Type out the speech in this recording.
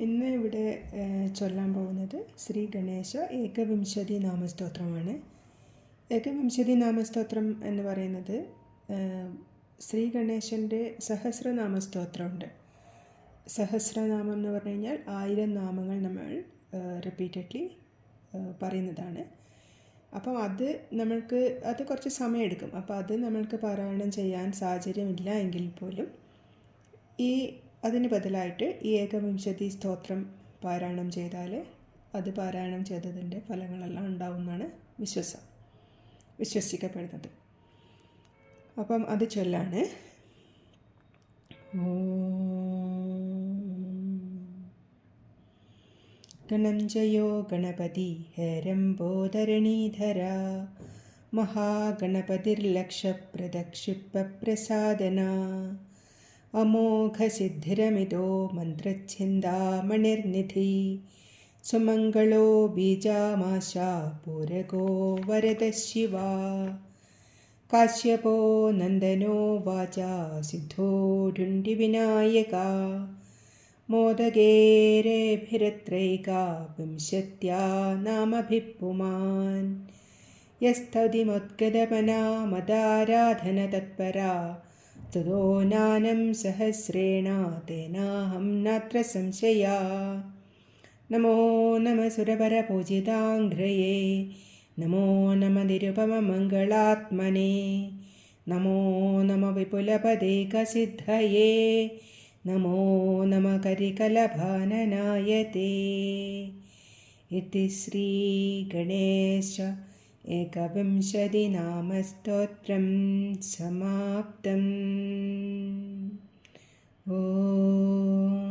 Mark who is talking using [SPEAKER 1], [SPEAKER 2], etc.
[SPEAKER 1] ഇന്ന് ഇവിടെ ചൊല്ലാൻ പോകുന്നത് ശ്രീ ഗണേശ ഏകവിംശതി നാമസ്തോത്രമാണ്. ഏകവിംശതി നാമസ്തോത്രം എന്ന് പറയുന്നത് ശ്രീ ഗണേശൻ്റെ സഹസ്രനാമസ്തോത്രമുണ്ട്. സഹസ്രനാമം എന്ന് പറഞ്ഞു കഴിഞ്ഞാൽ 1000 നാമങ്ങൾ നമ്മൾ റിപ്പീറ്റഡ്ലി പറയുന്നതാണ്. അപ്പം അത് കുറച്ച് സമയമെടുക്കും. അപ്പോൾ അത് നമ്മൾക്ക് പാരായണം ചെയ്യാൻ സാഹചര്യമില്ല എങ്കിൽ പോലും അതിന് ബദലായിട്ട് ഈ ഏകവിംശതി സ്തോത്രം പാരായണം ചെയ്താൽ അത് പാരായണം ചെയ്തതിൻ്റെ ഫലങ്ങളെല്ലാം ഉണ്ടാവുമെന്നാണ് വിശ്വസിക്കപ്പെടുന്നത്. അപ്പം അത് ചൊല്ലാണ്. ഗണം ജയോ ഗണപതി ഹേരംബോധരണീധര മഹാഗണപതിർലക്ഷപ്രദക്ഷിപ്രസാദന അമോഘസിദ്ധിരമിതോ മന്ത്രച്ഛിന്ദാമണിർനിധി സുമംഗളോ ബീജാമാശാ പൂരകോ വരദ ശിവ കാശ്യപോ നന്ദനോ വാചാ സിദ്ധോരുണ്ഡി വിനായക മോദഗേരേഭിരത്രൈകാ വിംശത്യാ നാമഭിപ്പുമാൻ യസ്തതിമുദ്ഗതമനാ മദാരാധന തത്പരാ തതോ നാനം സഹസ്രേണ തേനാഹം നാത്ര സംശയാ നമോ നമ സുരപരപൂജിതാംഘ്രയേ നമോ നമ നിരുപമമംഗളാത്മനെ നമോ നമ വിപുലപദേകസിദ്ധയേ നമോ നമ കരികലഭാനനായതേ. ഇതി ശ്രീ ഗണേശ ഏകവിംശതി നാമസ്തോത്രം സമാപ്തം. ഓം